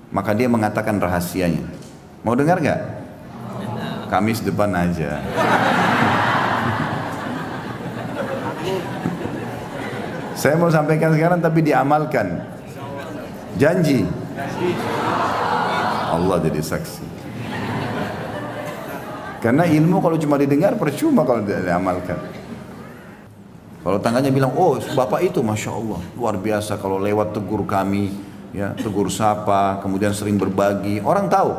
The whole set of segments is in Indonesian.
Maka dia mengatakan rahasianya. Mau dengar gak? Kamis depan aja. Saya mau sampaikan sekarang tapi diamalkan. Janji. Allah jadi saksi. Karena ilmu kalau cuma didengar percuma kalau tidak diamalkan. Kalau tangganya bilang, oh bapak itu Masya Allah luar biasa kalau lewat tegur kami, ya tegur sapa, kemudian sering berbagi, orang tahu.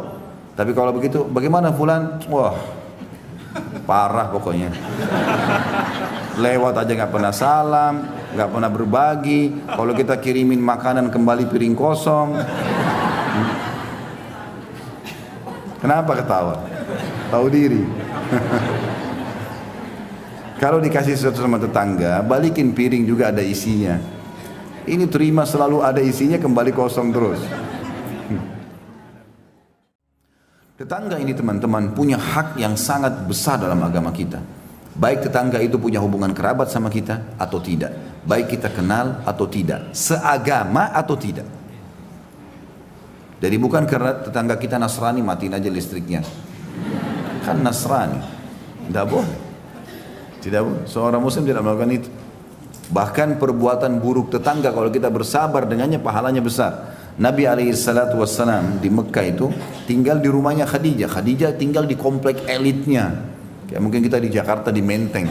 Tapi kalau begitu, bagaimana fulan? Wah parah pokoknya. Lewat aja nggak pernah salam, nggak pernah berbagi. Kalau kita kirimin makanan kembali piring kosong. Kenapa ketawa? Tahu diri. Kalau dikasih sesuatu sama tetangga, balikin piring juga ada isinya. Ini terima selalu ada isinya, kembali kosong terus. Tetangga ini teman-teman punya hak yang sangat besar dalam agama kita. Baik tetangga itu punya hubungan kerabat sama kita atau tidak. Baik kita kenal atau tidak. Seagama atau tidak. Jadi bukan karena tetangga kita Nasrani matiin aja listriknya. Kan Nasrani. Tidak boleh. Tidak boleh. Seorang muslim tidak melakukan itu. Bahkan perbuatan buruk tetangga kalau kita bersabar dengannya pahalanya besar. Nabi SAW di Mekah itu tinggal di rumahnya Khadijah. Khadijah tinggal di komplek elitnya. Kayak mungkin kita di Jakarta di Menteng,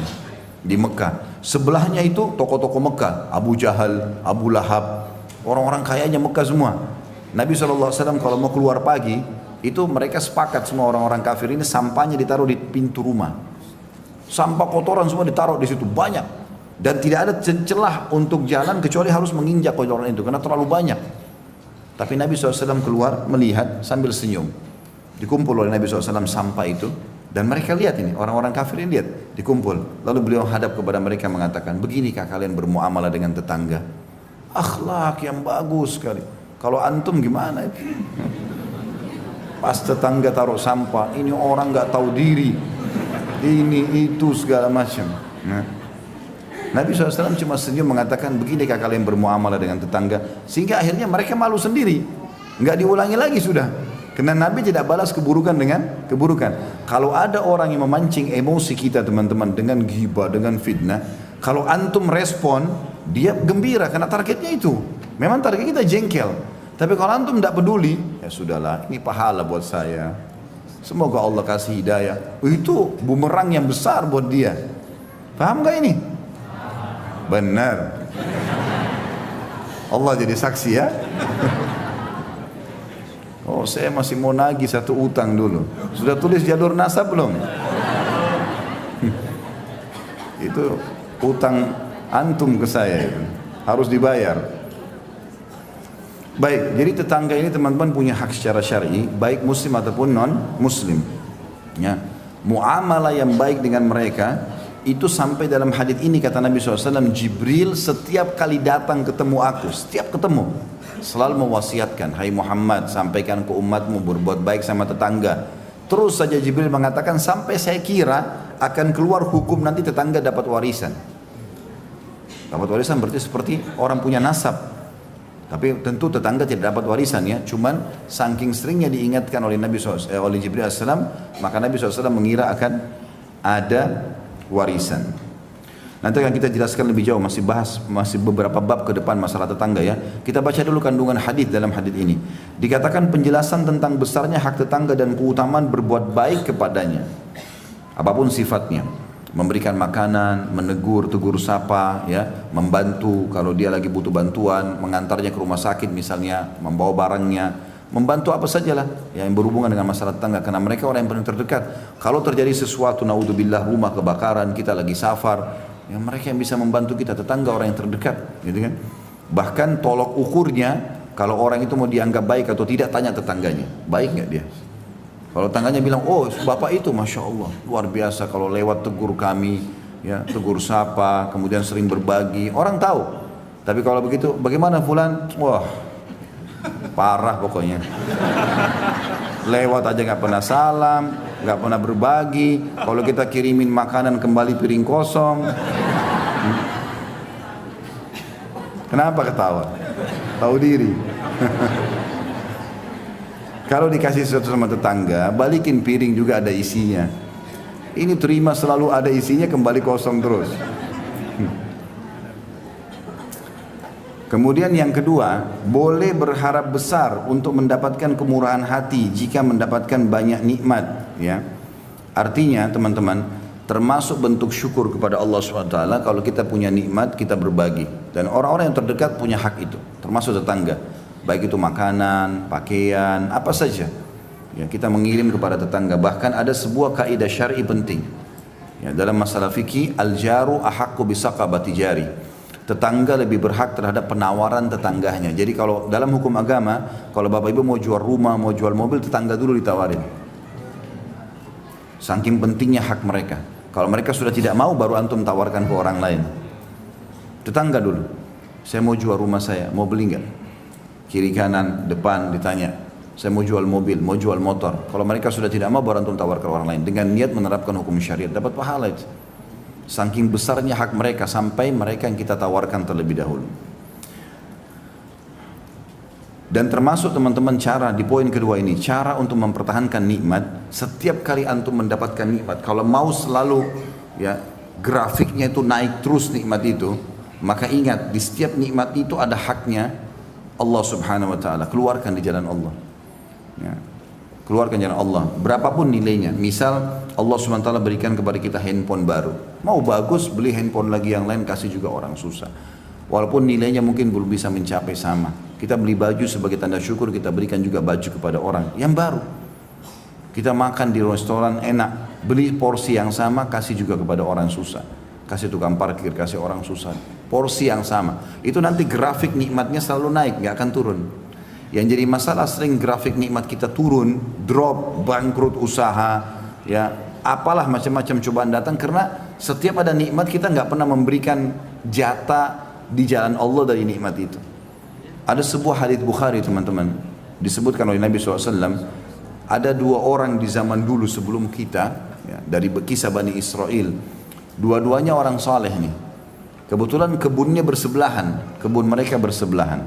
di Mekah. Sebelahnya itu toko-toko Mekah, Abu Jahal, Abu Lahab, orang-orang kayanya Mekah semua. Nabi SAW kalau mau keluar pagi, itu mereka sepakat semua orang-orang kafir ini sampahnya ditaruh di pintu rumah. Sampah kotoran semua ditaruh di situ banyak. Dan tidak ada celah untuk jalan kecuali harus menginjak kotoran itu karena terlalu banyak. Tapi Nabi SAW keluar melihat sambil senyum. Dikumpul oleh Nabi SAW sampah itu. Dan mereka lihat ini, orang-orang kafir ini lihat, dikumpul. Lalu beliau hadap kepada mereka mengatakan, beginikah kalian bermuamalah dengan tetangga? Akhlak yang bagus sekali. Kalau antum gimana itu? Pas tetangga taruh sampah, ini orang gak tahu diri. Ini, itu, segala macam. Nah. Nabi SAW cuma senyum mengatakan beginikah kalian bermuamalah dengan tetangga, sehingga akhirnya mereka malu sendiri, nggak diulangi lagi sudah, karena Nabi tidak balas keburukan dengan keburukan. Kalau ada orang yang memancing emosi kita teman-teman dengan ghibah, dengan fitnah, kalau antum respon dia gembira karena targetnya itu, memang target kita jengkel. Tapi kalau antum tidak peduli, ya sudahlah, ini pahala buat saya, semoga Allah kasih hidayah, itu bumerang yang besar buat dia. Paham gak ini? Benar. Allah jadi saksi ya. Oh saya masih mau nagih satu utang dulu. Sudah tulis jalur nasab belum? Itu utang antum ke saya itu. Harus dibayar. Baik, jadi tetangga ini teman-teman punya hak secara syar'i, baik muslim ataupun non muslim. Ya. Muamalah yang baik dengan mereka itu sampai dalam hadits ini kata Nabi SAW, Jibril setiap kali datang ketemu aku, setiap ketemu selalu mewasiatkan, hai Muhammad sampaikan ke umatmu berbuat baik sama tetangga. Terus saja Jibril mengatakan sampai saya kira akan keluar hukum nanti tetangga dapat warisan. Dapat warisan berarti seperti orang punya nasab. Tapi tentu tetangga tidak dapat warisan ya, cuman saking seringnya diingatkan oleh Nabi SAW, oleh Jibril SAW, maka Nabi SAW mengira akan ada warisan. Nanti akan kita jelaskan lebih jauh, masih beberapa bab ke depan masalah tetangga ya. Kita baca dulu kandungan hadis dalam hadis ini. Dikatakan penjelasan tentang besarnya hak tetangga dan keutamaan berbuat baik kepadanya. Apapun sifatnya. Memberikan makanan, menegur, tegur sapa ya, membantu kalau dia lagi butuh bantuan, mengantarnya ke rumah sakit misalnya, membawa barangnya. Membantu apa sajalah yang berhubungan dengan masalah tetangga, karena mereka orang yang paling terdekat. Kalau terjadi sesuatu, naudzubillah, rumah kebakaran, kita lagi safar, ya mereka yang bisa membantu kita, tetangga orang yang terdekat, gitu kan. Bahkan tolok ukurnya, kalau orang itu mau dianggap baik atau tidak, tanya tetangganya, baik nggak dia? Kalau tetangganya bilang, oh bapak itu Masya Allah luar biasa kalau lewat tegur kami, ya tegur sapa, kemudian sering berbagi, orang tahu. Tapi kalau begitu, bagaimana fulan? Wah parah pokoknya, lewat aja nggak pernah salam, nggak pernah berbagi. Kalau kita kirimin makanan kembali piring kosong. Kenapa ketawa? Tahu diri. Kalau dikasih sesuatu sama tetangga, balikin piring juga ada isinya. Ini terima selalu ada isinya, kembali kosong terus. Kemudian yang kedua, boleh berharap besar untuk mendapatkan kemurahan hati jika mendapatkan banyak nikmat. Ya, artinya teman-teman, termasuk bentuk syukur kepada Allah SWT kalau kita punya nikmat kita berbagi. Dan orang-orang yang terdekat punya hak itu, termasuk tetangga. Baik itu makanan, pakaian, apa saja. Ya, kita mengirim kepada tetangga. Bahkan ada sebuah kaidah syar'i penting. Ya, dalam masalah fikih, al-jaru ahaqqu bisaqabati jari. Tetangga lebih berhak terhadap penawaran tetangganya. Jadi kalau dalam hukum agama, kalau bapak ibu mau jual rumah, mau jual mobil, tetangga dulu ditawarin. Saking pentingnya hak mereka. Kalau mereka sudah tidak mau, baru antum tawarkan ke orang lain. Tetangga dulu. Saya mau jual rumah saya, mau beli enggak? Kiri kanan, depan ditanya. Saya mau jual mobil, mau jual motor. Kalau mereka sudah tidak mau, baru antum tawarkan ke orang lain. Dengan niat menerapkan hukum syariat, dapat pahala itu. Saking besarnya hak mereka sampai mereka yang kita tawarkan terlebih dahulu. Dan termasuk teman-teman cara di poin kedua ini, cara untuk mempertahankan nikmat. Setiap kali antum mendapatkan nikmat, kalau mau selalu ya grafiknya itu naik terus nikmat itu, maka ingat di setiap nikmat itu ada haknya Allah Subhanahu wa taala. Keluarkan di jalan Allah. Ya. Keluarkan jalan Allah, berapapun nilainya. Misal Allah SWT berikan kepada kita handphone baru, mau bagus beli handphone lagi yang lain, kasih juga orang susah. Walaupun nilainya mungkin belum bisa mencapai sama. Kita beli baju sebagai tanda syukur, kita berikan juga baju kepada orang yang baru. Kita makan di restoran enak, beli porsi yang sama, kasih juga kepada orang susah. Kasih tukang parkir, kasih orang susah. Porsi yang sama, itu nanti grafik nikmatnya selalu naik, gak akan turun. Yang jadi masalah sering grafik nikmat kita turun, drop, bangkrut usaha, ya apalah macam-macam cobaan datang karena setiap ada nikmat kita nggak pernah memberikan jatah di jalan Allah dari nikmat itu. Ada sebuah hadits Bukhari teman-teman, disebutkan oleh Nabi SAW, ada dua orang di zaman dulu sebelum kita, ya, dari kisah Bani Israel, dua-duanya orang saleh nih. Kebetulan kebunnya bersebelahan, kebun mereka bersebelahan.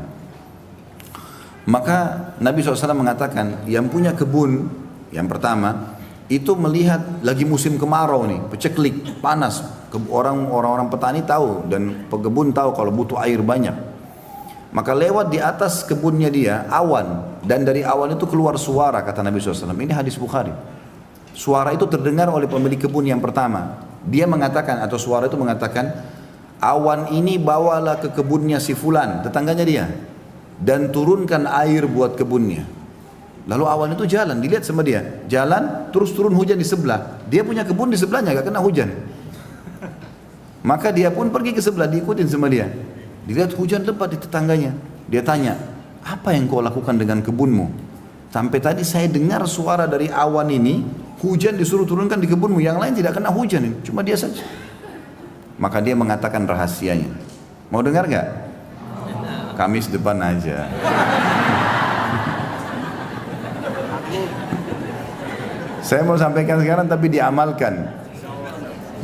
Maka Nabi SAW mengatakan yang punya kebun yang pertama itu melihat lagi musim kemarau nih, peceklik, panas. Orang-orang petani tahu dan pekebun tahu kalau butuh air banyak. Maka lewat di atas kebunnya dia awan, dan dari awan itu keluar suara, kata Nabi SAW. Ini hadis Bukhari. Suara itu terdengar oleh pemilik kebun yang pertama. Dia mengatakan, atau suara itu mengatakan, awan ini bawalah ke kebunnya si fulan, tetangganya dia, dan turunkan air buat kebunnya. Lalu awan itu jalan, dilihat sama dia, jalan terus turun hujan di sebelah. Dia punya kebun di sebelahnya, gak kena hujan. Maka dia pun pergi ke sebelah, diikutin sama dia. Dilihat hujan lebat di tetangganya. Dia tanya, apa yang kau lakukan dengan kebunmu? Sampai tadi saya dengar suara dari awan ini, hujan disuruh turunkan di kebunmu, yang lain tidak kena hujan, cuma dia saja. Maka dia mengatakan rahasianya. Mau dengar gak? Kamis depan aja. Saya mau sampaikan sekarang tapi diamalkan.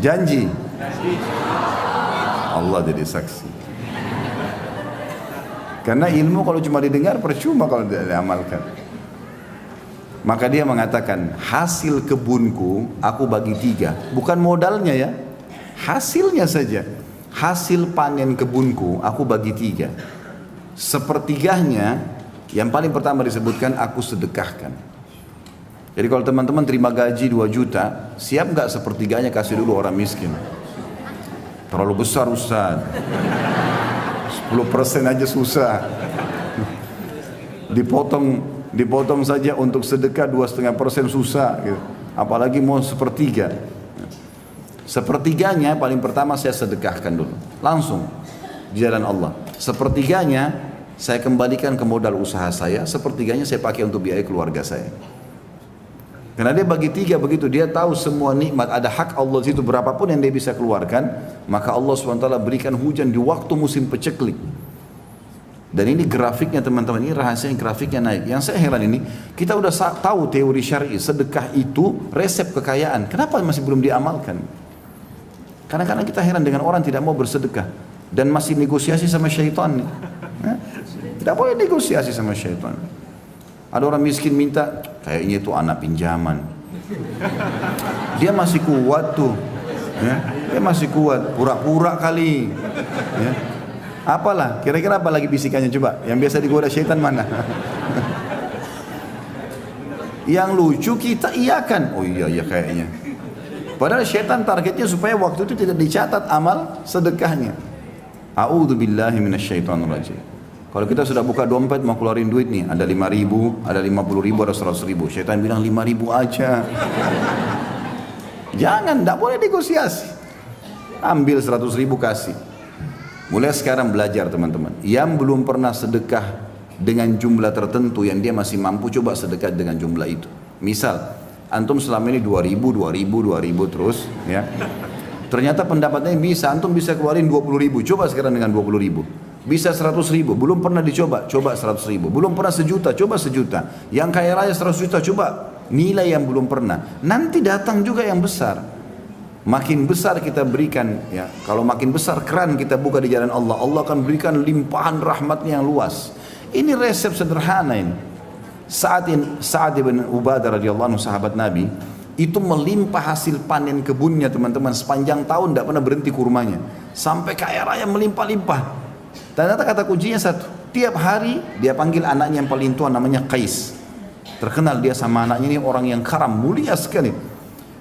Janji. Allah jadi saksi. Karena ilmu kalau cuma didengar percuma kalau tidak diamalkan. Maka dia mengatakan, hasil kebunku aku bagi 3. Bukan modalnya ya, hasilnya saja. Hasil panen kebunku aku bagi 3. Sepertiganya yang paling pertama disebutkan aku sedekahkan. Jadi kalau teman-teman terima gaji 2 juta, siap gak sepertiganya kasih dulu orang miskin? Terlalu besar Ustaz, 10% aja susah. Dipotong saja untuk sedekah 2,5% susah gitu. Apalagi mau sepertiga. Sepertiganya paling pertama saya sedekahkan dulu, langsung di jalan Allah. Sepertiganya saya kembalikan ke modal usaha saya, sepertiganya saya pakai untuk biaya keluarga saya. Karena dia bagi 3 begitu, dia tahu semua nikmat, ada hak Allah itu berapapun yang dia bisa keluarkan, maka Allah SWT berikan hujan di waktu musim peceklik. Dan ini grafiknya teman-teman, ini rahasianya grafiknya naik. Yang saya heran ini, kita udah tahu teori syar'i, sedekah itu resep kekayaan. Kenapa masih belum diamalkan? Kadang-kadang kita heran dengan orang tidak mau bersedekah dan masih negosiasi sama syaitan. Tidak boleh negosiasi sama syaitan. Ada orang miskin minta, kayaknya itu anak pinjaman. Dia masih kuat tuh, ya. Dia masih kuat, pura-pura kali. Ya. Apalah, kira-kira apa lagi bisikannya coba? Yang biasa digoda syaitan mana? Yang lucu kita iyakan, oh iya kayaknya. Padahal syaitan targetnya supaya waktu itu tidak dicatat amal sedekahnya. A'udzubillahi minasyaitonirrajim. Kalau kita sudah buka dompet mau keluarin duit nih, ada 5.000, ada 50.000, ada 100.000. Syaitan bilang 5.000 aja. Jangan, tidak boleh negosiasi. Ambil 100.000 kasih. Mulai sekarang belajar teman-teman. Yang belum pernah sedekah dengan jumlah tertentu yang dia masih mampu, coba sedekah dengan jumlah itu. Misal, antum selama ini 2.000 terus, ya. Ternyata pendapatnya bisa, antum bisa keluarin 20.000, coba sekarang dengan 20.000. Bisa 100.000, belum pernah dicoba, coba 100.000. Belum pernah sejuta, coba sejuta. Yang kaya raya 100 juta, coba nilai yang belum pernah. Nanti datang juga yang besar. Makin besar kita berikan, ya. Kalau makin besar keran kita buka di jalan Allah, Allah akan berikan limpahan rahmatnya yang luas. Ini resep sederhana ini. Sa'ad bin Ubadah radhiyallahu anhu, sahabat Nabi, itu melimpah hasil panen kebunnya teman-teman, sepanjang tahun tidak pernah berhenti kurmanya, sampai kaya raya melimpah-limpah. Ternyata kata kuncinya satu, tiap hari dia panggil anaknya yang paling tua namanya Qais. Terkenal dia sama anaknya ini orang yang karam, mulia sekali.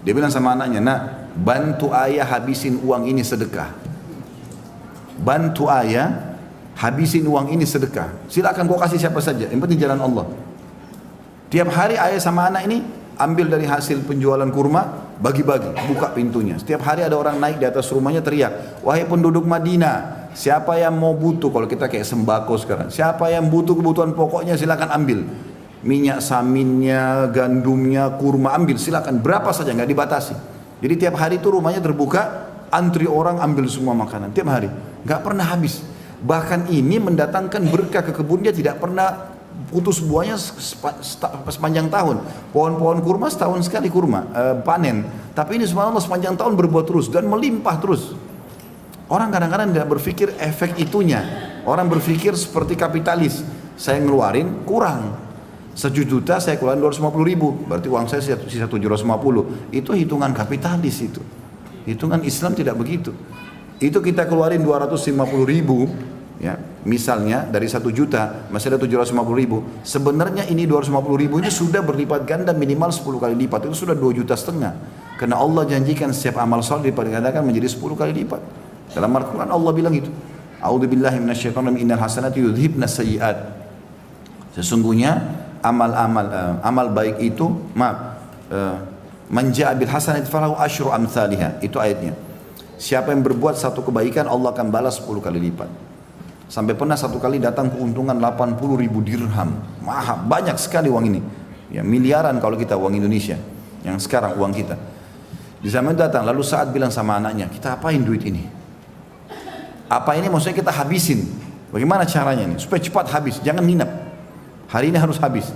Dia bilang sama anaknya, nak, bantu ayah habisin uang ini sedekah. Bantu ayah habisin uang ini sedekah. Silakan kau kasih siapa saja, yang penting jalan Allah. Tiap hari ayah sama anak ini ambil dari hasil penjualan kurma, bagi-bagi, buka pintunya. Setiap hari ada orang naik di atas rumahnya teriak, wahai penduduk Madinah, siapa yang mau butuh, kalau kita kayak sembako sekarang, siapa yang butuh kebutuhan pokoknya silakan ambil. Minyak saminnya, gandumnya, kurma, ambil silakan, berapa saja, nggak dibatasi. Jadi tiap hari itu rumahnya terbuka, antri orang ambil semua makanan, tiap hari, nggak pernah habis. Bahkan ini mendatangkan berkah ke kebun, dia tidak pernah putus buahnya sepanjang tahun. Pohon-pohon kurma setahun sekali panen. Tapi ini subhanallah sepanjang tahun berbuah terus dan melimpah terus. Orang kadang-kadang tidak berpikir efek itunya. Orang berpikir seperti kapitalis. Saya ngeluarin kurang. 1 juta saya keluarin 250.000. Berarti uang saya sisa 750. Itu hitungan kapitalis itu. Hitungan Islam tidak begitu. Itu kita keluarin 250.000. Ya, misalnya dari 1 juta masih ada 750.000. Sebenarnya ini 250.000 ini sudah berlipat ganda minimal 10 kali lipat. Itu sudah 2,5 juta. Karena Allah janjikan setiap amal saleh digandakan menjadi 10 kali lipat. Dalam Al-Quran Allah bilang itu. A'udzubillahi minasyaitonir innal hasanati yudhibnas sayyi'at. Sesungguhnya amal baik itu man ja'a bil hasanati falahu asyru amsalihha. Itu ayatnya. Siapa yang berbuat satu kebaikan Allah akan balas 10 kali lipat. Sampai pernah satu kali datang keuntungan 80.000 dirham. Mahal, banyak sekali uang ini. Ya, miliaran kalau kita uang Indonesia. Yang sekarang uang kita. Di zaman itu datang, lalu Sa'ad bilang sama anaknya, kita apain duit ini? Apa ini maksudnya kita habisin? Bagaimana caranya ini? Supaya cepat habis, jangan nginap. Hari ini harus habis.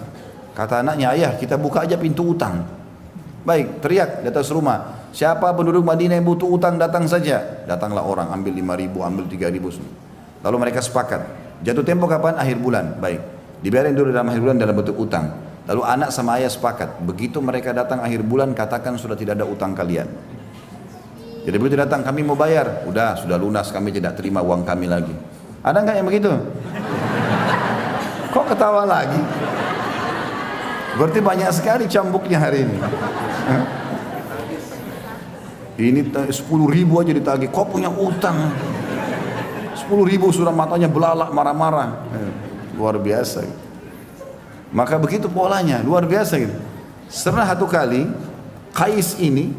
Kata anaknya, ayah kita buka aja pintu utang. Baik, teriak di atas rumah. Siapa penduduk Madinah yang butuh utang datang saja. Datanglah orang, ambil 5.000, ambil 3.000 semua. Lalu mereka sepakat, jatuh tempo kapan? Akhir bulan, baik. Dibiarin dulu dalam akhir bulan dalam bentuk utang. Lalu anak sama ayah sepakat, begitu mereka datang akhir bulan katakan sudah tidak ada utang kalian. Jadi begitu datang kami mau bayar, udah sudah lunas kami tidak terima uang kami lagi. Ada nggak yang begitu? Kok ketawa lagi? Berarti banyak sekali cambuknya hari ini. Ini 10.000 aja ditagih, kok punya utang? 10.000 sudah matanya belalak marah-marah, luar biasa. Maka begitu polanya, luar biasa gitu. Pernah satu kali Qais ini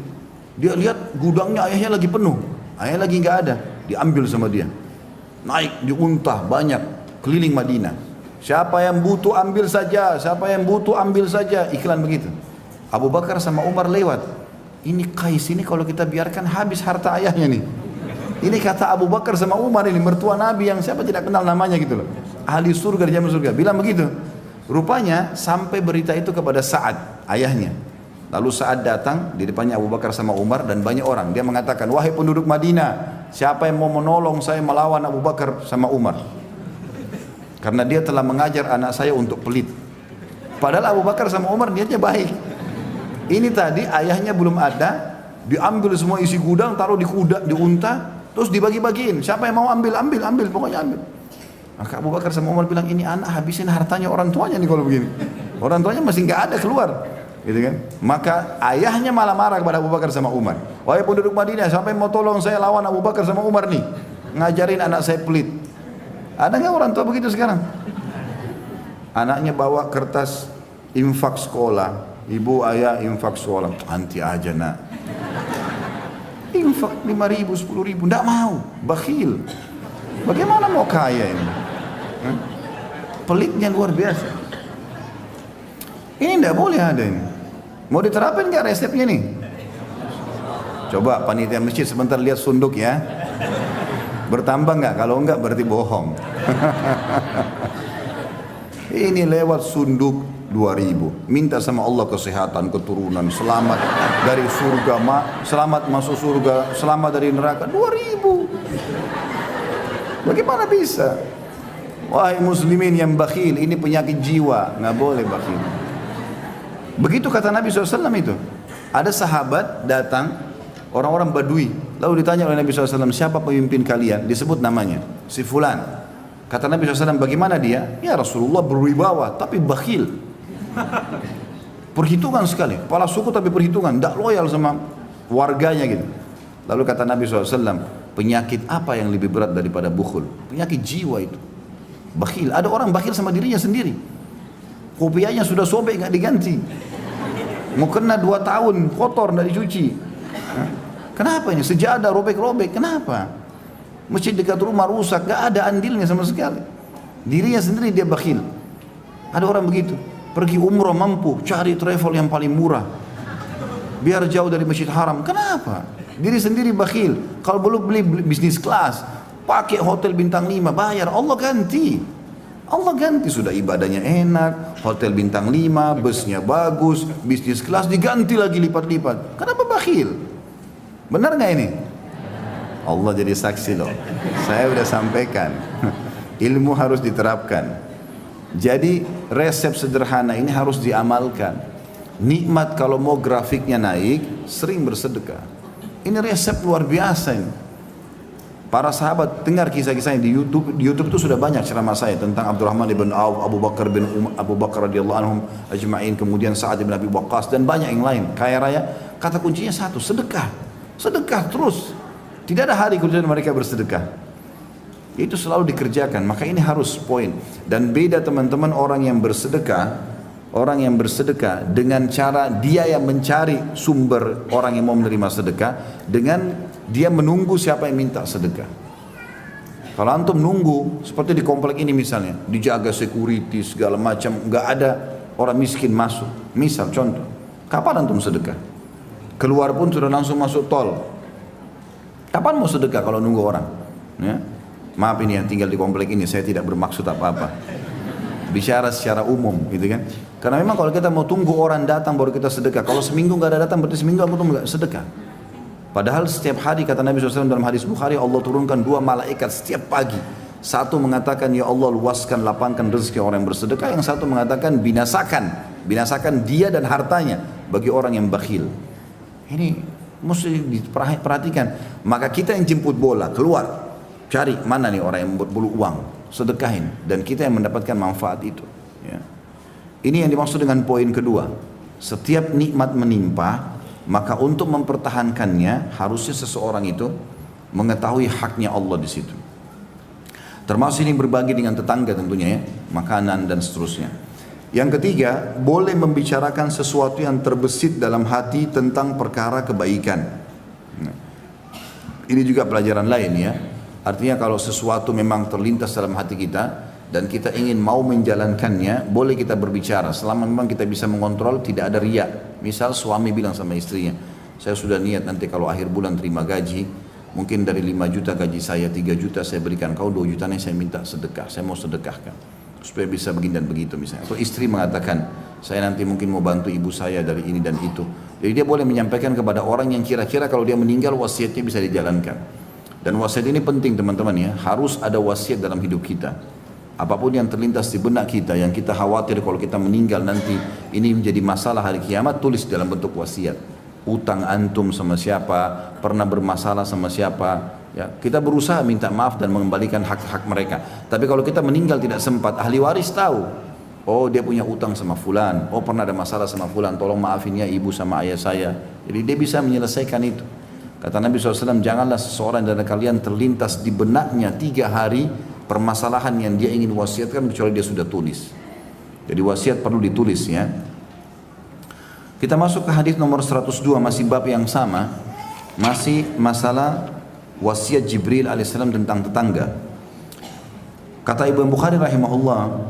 dia lihat gudangnya ayahnya lagi penuh, ayahnya lagi nggak ada, diambil sama dia, naik di unta banyak keliling Madinah. Siapa yang butuh ambil saja, siapa yang butuh ambil saja, iklan begitu. Abu Bakar sama Umar lewat. Ini Qais ini kalau kita biarkan habis harta ayahnya nih. Ini kata Abu Bakar sama Umar ini, mertua Nabi yang siapa tidak kenal namanya gitu loh. Ahli surga di jaman surga, bilang begitu. Rupanya sampai berita itu kepada Sa'ad, ayahnya. Lalu Sa'ad datang di depannya Abu Bakar sama Umar dan banyak orang. Dia mengatakan, wahai penduduk Madinah, siapa yang mau menolong saya melawan Abu Bakar sama Umar? Karena dia telah mengajar anak saya untuk pelit. Padahal Abu Bakar sama Umar niatnya baik. Ini tadi ayahnya belum ada, diambil semua isi gudang, taruh di kuda, di unta, terus dibagi-bagiin. Siapa yang mau ambil, pokoknya ambil. Maka Abu Bakar sama Umar bilang, ini anak habisin hartanya orang tuanya nih kalau begini. Orang tuanya masih nggak ada keluar, gitu kan? Maka ayahnya malah marah kepada Abu Bakar sama Umar. Wahai penduduk Madinah, siapa yang mau tolong saya lawan Abu Bakar sama Umar nih? Ngajarin anak saya pelit. Ada nggak orang tua begitu sekarang? Anaknya bawa kertas infak sekolah, ibu ayah infak sekolah, anti aja nak. Infak 5.000, 10.000, enggak mau, bakhil. Bagaimana mau kaya ini? Pelitnya luar biasa. Ini enggak boleh ada ini. Mau diterapin nggak resepnya nih? Coba panitia masjid sebentar lihat sunduk ya. Bertambah nggak? Kalau enggak berarti bohong. Ini lewat sunduk 2.000. Minta sama Allah kesehatan, keturunan, selamat dari surga, selamat masuk surga, selamat dari neraka. 2.000. Bagaimana bisa? Wahai muslimin yang bakhil, ini penyakit jiwa, nggak boleh bakhil. Begitu kata Nabi SAW itu. Ada sahabat datang, orang-orang Badui, lalu ditanya oleh Nabi SAW, siapa pemimpin kalian? Disebut namanya, si Fulan. Kata Nabi SAW, bagaimana dia? Ya Rasulullah berwibawa, tapi bakhil. Perhitungan sekali, kepala suku tapi perhitungan, tidak loyal sama warganya gitu. Lalu kata Nabi SAW, penyakit apa yang lebih berat daripada bukhul? Penyakit jiwa itu. Bakhil, ada orang bakhil sama dirinya sendiri. Kopiahnya sudah sobek, nggak diganti. Mau kena 2 tahun, kotor, nggak dicuci. Kenapa ini? Sejadah robek-robek, kenapa? Masjid dekat rumah rusak, gak ada andilnya sama sekali. Dirinya sendiri dia bakhil. Ada orang begitu, pergi umrah mampu, cari travel yang paling murah, biar jauh dari masjid haram. Kenapa? Diri sendiri bakhil. Kalau belum beli bisnis kelas, pakai hotel bintang 5, bayar, Allah ganti. Allah ganti, sudah ibadahnya enak, hotel bintang 5, busnya bagus, bisnis kelas diganti lagi lipat-lipat. Kenapa bakhil? Benar gak ini? Allah jadi saksi loh. Saya udah sampaikan. Ilmu harus diterapkan. Jadi resep sederhana ini harus diamalkan. Nikmat kalau mau grafiknya naik, sering bersedekah. Ini resep luar biasa ini. Para sahabat dengar kisah-kisahnya di YouTube. Di YouTube itu sudah banyak ceramah saya tentang Abdurrahman bin Auf, Abu Bakar radhiyallahu anhum ajma'in, kemudian Sa'ad bin Abi Waqqas dan banyak yang lain. Kaya raya. Kata kuncinya satu, sedekah. Sedekah terus. Tidak ada hari kemudian mereka bersedekah. Itu selalu dikerjakan. Maka ini harus poin. Dan beda teman-teman orang yang bersedekah. Orang yang bersedekah dengan cara dia yang mencari sumber orang yang mau menerima sedekah. Dengan dia menunggu siapa yang minta sedekah. Kalau antum nunggu seperti di komplek ini misalnya. Dijaga security segala macam. Gak ada orang miskin masuk. Misal contoh. Kapan antum sedekah? Keluar pun sudah langsung masuk tol. Kapan mau sedekah kalau nunggu orang? Ya? Maaf ini yang tinggal di komplek ini, saya tidak bermaksud apa-apa. Bicara secara umum, gitu kan? Karena memang kalau kita mau tunggu orang datang baru kita sedekah. Kalau seminggu nggak ada datang, berarti seminggu aku nggak sedekah. Padahal setiap hari kata Nabi SAW dalam hadis Bukhari, Allah turunkan 2 malaikat setiap pagi. Satu mengatakan, ya Allah luaskan, lapangkan rezeki orang yang bersedekah. Yang satu mengatakan, binasakan dia dan hartanya bagi orang yang bakhil. Ini mesti diperhatikan. Maka kita yang jemput bola keluar, cari mana nih orang yang perlu uang, sedekahin, dan kita yang mendapatkan manfaat itu. Ya. Ini yang dimaksud dengan poin kedua. Setiap nikmat menimpa, maka untuk mempertahankannya harusnya seseorang itu mengetahui haknya Allah di situ. Termasuk ini berbagi dengan tetangga tentunya ya, makanan dan seterusnya. Yang ketiga, boleh membicarakan sesuatu yang terbesit dalam hati tentang perkara kebaikan. Ini juga pelajaran lain ya. Artinya kalau sesuatu memang terlintas dalam hati kita dan kita ingin mau menjalankannya, boleh kita berbicara. Selama memang kita bisa mengontrol, tidak ada riya. Misal suami bilang sama istrinya, saya sudah niat nanti kalau akhir bulan terima gaji, mungkin dari 5 juta gaji saya, 3 juta saya berikan kau, 2 jutanya saya minta sedekah, saya mau sedekahkan. Supaya bisa begini dan begitu misalnya. Atau istri mengatakan, saya nanti mungkin mau bantu ibu saya dari ini dan itu. Jadi dia boleh menyampaikan kepada orang yang kira-kira kalau dia meninggal wasiatnya bisa dijalankan. Dan wasiat ini penting teman-teman ya, harus ada wasiat dalam hidup kita. apapun yang terlintas di benak kita, yang kita khawatir kalau kita meninggal nanti ini menjadi masalah hari kiamat, tulis dalam bentuk wasiat. Utang antum sama siapa, pernah bermasalah sama siapa, ya, kita berusaha minta maaf dan mengembalikan hak-hak mereka. Tapi kalau kita meninggal tidak sempat, ahli waris tahu, oh dia punya utang sama fulan, oh pernah ada masalah sama fulan, tolong maafin ya ibu sama ayah saya. Jadi dia bisa menyelesaikan itu. Kata Nabi SAW, janganlah seseorang dari kalian terlintas di benaknya 3 hari permasalahan yang dia ingin wasiatkan kecuali dia sudah tulis. Jadi wasiat perlu ditulis ya. Kita masuk ke hadis nomor 102, masih bab yang sama, masih masalah wasiat Jibril alaihissalam tentang tetangga. Kata Ibnu Bukhari rahimahullah,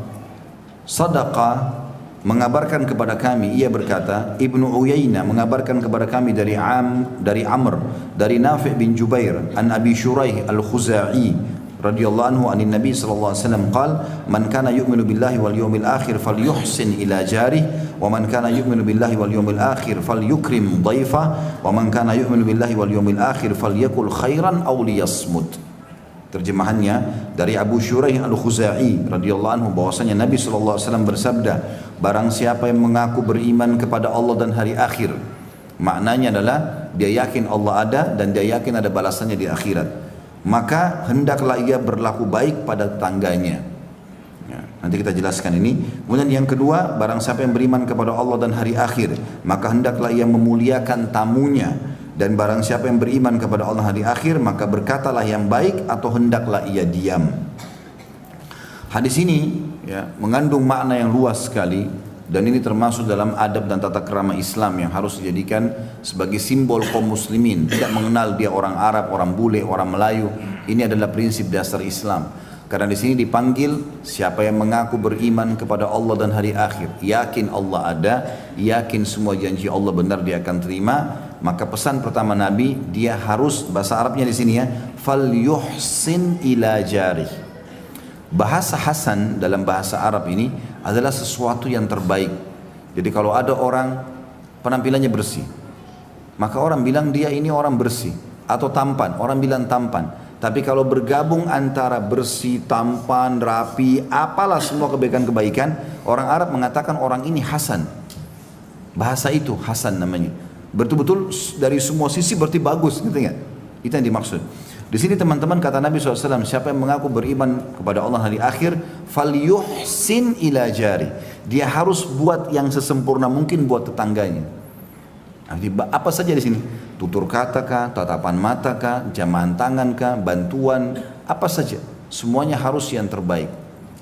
Sadaqa mengabarkan kepada kami, ia berkata, Ibnu Uyainah mengabarkan kepada kami dari Amr, dari Nafi' bin Jubair, an Abi Shuraih al-Khuzai radhiyallahu anhu anin Nabi sallallahu alaihi wasallam qala, man kana yu'minu billahi wal yawmil akhir falyuhsin ila jarih, wa man kana yu'minu billahi wal yawmil akhir falyukrim dhaifa, wa man kana yu'minu billahi wal yawmil akhir falyakul khairan aw liyasmut. Terjemahannya dari Abu Shuraih al-Khuzai radhiyallahu anhu bahwasanya Nabi sallallahu alaihi wasallam bersabda, barang siapa yang mengaku beriman kepada Allah dan hari akhir, maknanya adalah dia yakin Allah ada dan dia yakin ada balasannya di akhirat, maka hendaklah ia berlaku baik pada tetangganya. Ya, nanti kita jelaskan ini. Kemudian yang kedua, barang siapa yang beriman kepada Allah dan hari akhir, maka hendaklah ia memuliakan tamunya. Dan barang siapa yang beriman kepada Allah hari akhir, maka berkatalah yang baik atau hendaklah ia diam. Hadis ini ya, mengandung makna yang luas sekali, dan ini termasuk dalam adab dan tata krama Islam yang harus dijadikan sebagai simbol kaum muslimin. Tidak mengenal dia orang Arab, orang bule, orang Melayu. Ini adalah prinsip dasar Islam. Karena di sini dipanggil siapa yang mengaku beriman kepada Allah dan hari akhir, yakin Allah ada, yakin semua janji Allah benar dia akan terima, maka pesan pertama Nabi, dia harus, bahasa Arabnya di sini ya, falyuhsin ila jarih. Bahasa hasan dalam bahasa Arab ini adalah sesuatu yang terbaik. Jadi kalau ada orang penampilannya bersih, maka orang bilang dia ini orang bersih, atau tampan, orang bilang tampan. Tapi kalau bergabung antara bersih, tampan, rapi, apalah semua kebaikan-kebaikan, orang Arab mengatakan orang ini hasan. Bahasa itu hasan namanya. Betul-betul dari semua sisi berarti bagus, gitu nggak? Itu yang dimaksud. Di sini teman-teman kata Nabi SAW, siapa yang mengaku beriman kepada Allah hari akhir, falyuhsin ila jari. Dia harus buat yang sesempurna mungkin buat tetangganya. Apa saja di sini? Tutur kata kah, tatapan mata kah, jamahan tangan kah, bantuan, apa saja. Semuanya harus yang terbaik.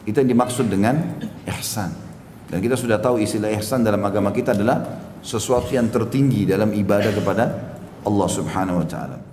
Itu yang dimaksud dengan ihsan. Dan kita sudah tahu istilah ihsan dalam agama kita adalah sesuatu yang tertinggi dalam ibadah kepada Allah Subhanahu wa taala.